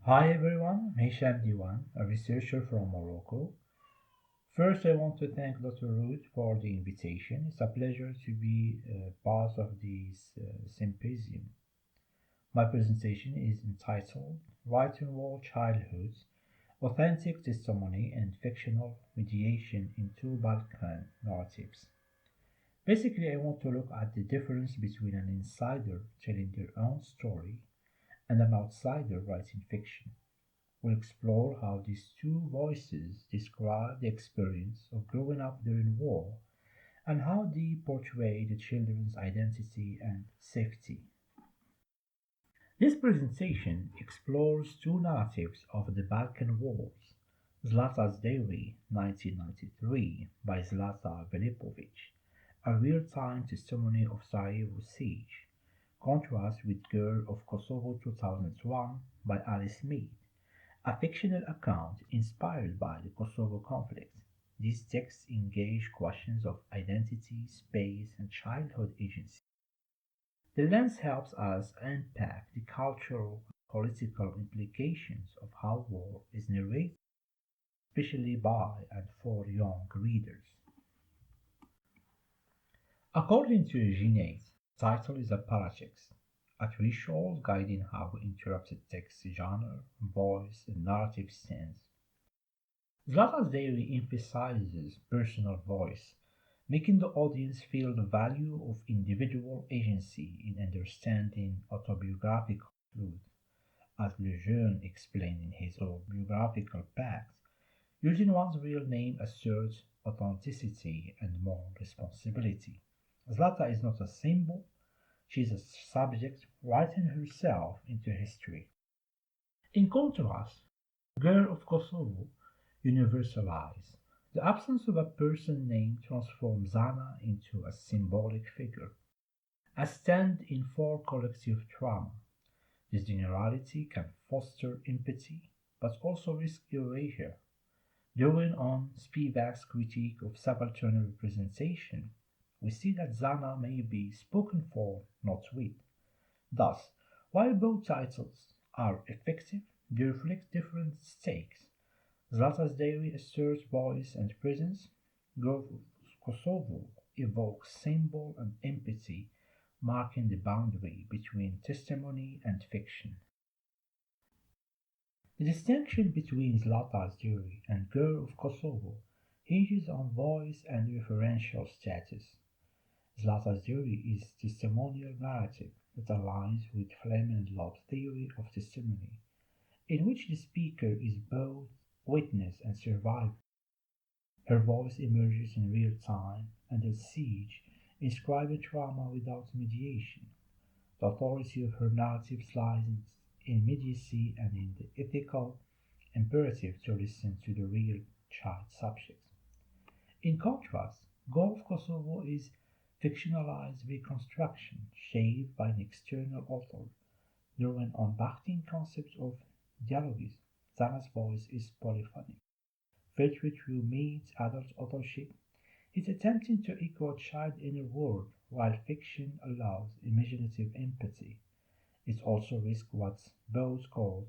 Hi everyone, Hisham Diouane, a researcher from Morocco. First, I want to thank Dr. Root for the invitation. It's a pleasure to be part of this symposium. My presentation is entitled Right and War Childhoods, Authentic Testimony and Fictional Mediation in Two Balkan Narratives. Basically, I want to look at the difference between an insider telling their own story and an outsider writing fiction. We'll explore how these two voices describe the experience of growing up during war and how they portray the children's identity and safety. This presentation explores two narratives of the Balkan Wars: Zlata's Diary, 1993, by Zlata Filipovic, a real-time testimony of Sarajevo siege, contrasts with Girl of Kosovo 2001 by Alice Mead, a fictional account inspired by the Kosovo conflict. These texts engage questions of identity, space, and childhood agency. The lens helps us unpack the cultural and political implications of how war is narrated, especially by and for young readers. According to Genet, title is a paratext, a threshold guiding how interrupted text genre, voice, and narrative stands. Zlata's Diary emphasizes personal voice, making the audience feel the value of individual agency in understanding autobiographical truth. As Lejeune explained in his autobiographical pact, using one's real name asserts authenticity and moral responsibility. Zlata is not a symbol, she is a subject writing herself into history. In contrast, Girl of Kosovo universalized. The absence of a person name transforms Zana into a symbolic figure, a stand-in for collective trauma. This generality can foster empathy, but also risk erasure. Drawing on Spivak's critique of subaltern representation, we see that Zana may be spoken for, not with. Thus, while both titles are effective, they reflect different stakes. Zlata's Diary asserts voice and presence; Growth of Kosovo evokes symbol and empathy, marking the boundary between testimony and fiction. The distinction between Zlata's Diary and Girl of Kosovo hinges on voice and referential status. Zlata's Diary is testimonial narrative that aligns with Fleming Love's theory of testimony, in which the speaker is both witness and survivor. Her voice emerges in real time, under siege, inscribing trauma without mediation. The authority of her narrative lies in immediacy and in the ethical imperative to listen to the real child subject. In contrast, Gulf Kosovo is fictionalized reconstruction shaped by an external author, drawing on Bakhtin concepts of dialogues. Zana's voice is polyphonic, filtered through Mead's adult authorship. He's attempting to echo a child's inner world, while fiction allows imaginative empathy. It also risks what Bose called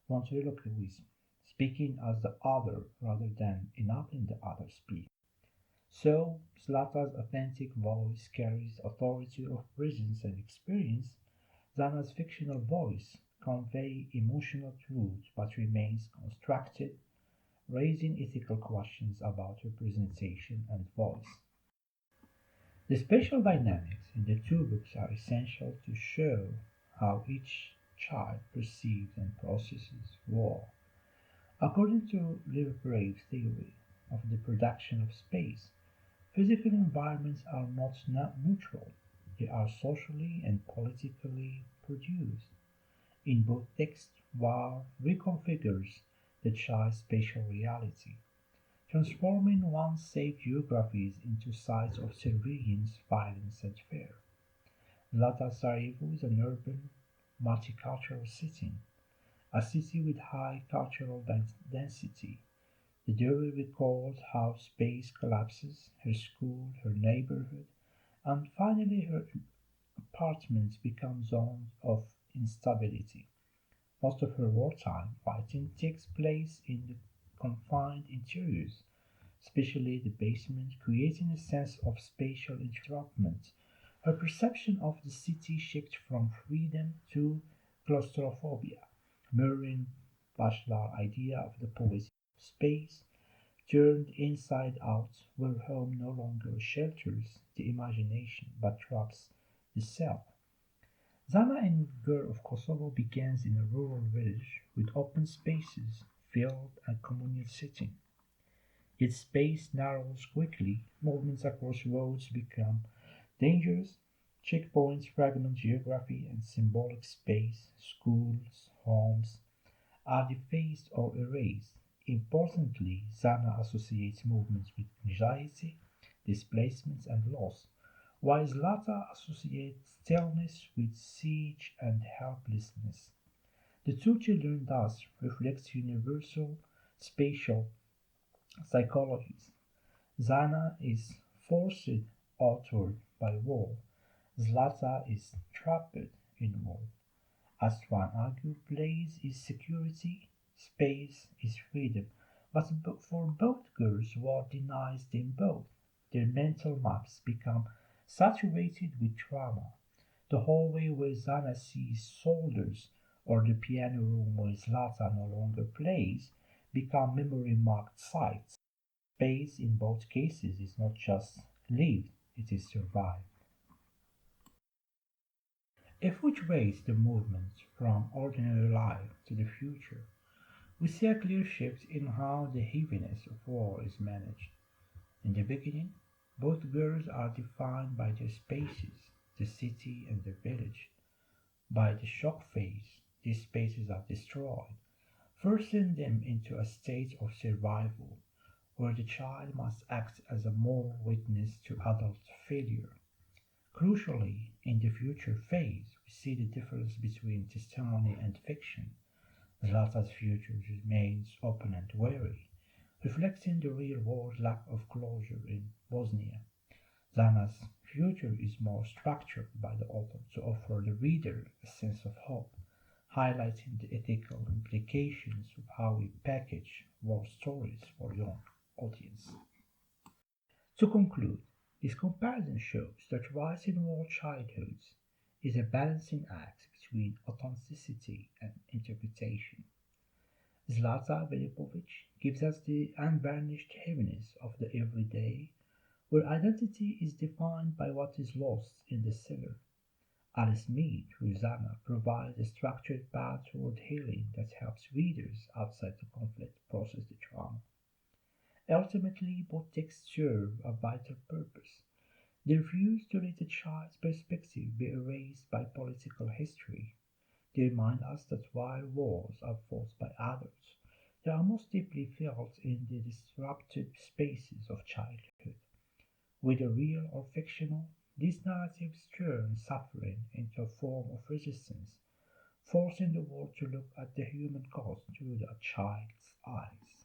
ventriloquism, speaking as the other rather than enabling the other speak. So, Zlata's authentic voice carries authority of presence and experience. Zana's fictional voice conveys emotional truth but remains constructed, raising ethical questions about representation and voice. The spatial dynamics in the two books are essential to show how each child perceives and processes war. According to Livgrave's theory of the production of space, physical environments are not neutral, they are socially and politically produced. In both texts, war reconfigures the child's spatial reality, transforming one's safe geographies into sites of surveillance, violence, and fear. Zlata Sarajevo is an urban, multicultural setting, a city with high cultural density. The diary records how space collapses, her school, her neighborhood, and finally her apartments become zones of instability. Most of her wartime fighting takes place in the confined interiors, especially the basement, creating a sense of spatial entrapment. Her perception of the city shifts from freedom to claustrophobia, mirroring Bachelor's idea of the poesy of space turned inside out, where home no longer shelters the imagination but traps the self. Zana in Girl of Kosovo begins in a rural village with open spaces, field and communal setting. Its space narrows quickly, movements across roads become dangerous, checkpoints fragment geography and symbolic space, schools, homes are defaced or erased. Importantly, Zana associates movements with anxiety, displacement, and loss, while Zlata associates stillness with siege and helplessness. The two children thus reflect universal spatial psychologies. Zana is forced outward by war, Zlata is trapped inward. As one argues, place is security, space is freedom, but for both girls war denies them both. Their mental maps become saturated with trauma. The hallway where Zana sees soldiers or the piano room where Zlata no longer plays become memory-marked sites. Space in both cases is not just lived, it is survived. If we trace the movement from ordinary life to the future, we see a clear shift in how the heaviness of war is managed. In the beginning, both girls are defined by their spaces, the city and the village. By the shock phase, these spaces are destroyed, forcing them into a state of survival, where the child must act as a moral witness to adult failure. Crucially, in the future phase, we see the difference between testimony and fiction. Zlata's future remains open and wary, reflecting the real-world lack of closure in Bosnia. Zana's future is more structured by the author to offer the reader a sense of hope, highlighting the ethical implications of how we package war stories for young audience. To conclude, this comparison shows that writing war childhoods is a balancing act between authenticity and interpretation. Zlata Velipovic gives us the unvarnished heaviness of the everyday, where identity is defined by what is lost in the cellar. Alice Mead, through Zana, provides a structured path toward healing that helps readers outside the conflict process the trauma. Ultimately, both texts serve a vital purpose. They refuse to let a child's perspective be erased by political history. They remind us that while wars are fought by adults, they are most deeply felt in the disrupted spaces of childhood. Whether real or fictional, these narratives turn suffering into a form of resistance, forcing the world to look at the human cost through a child's eyes.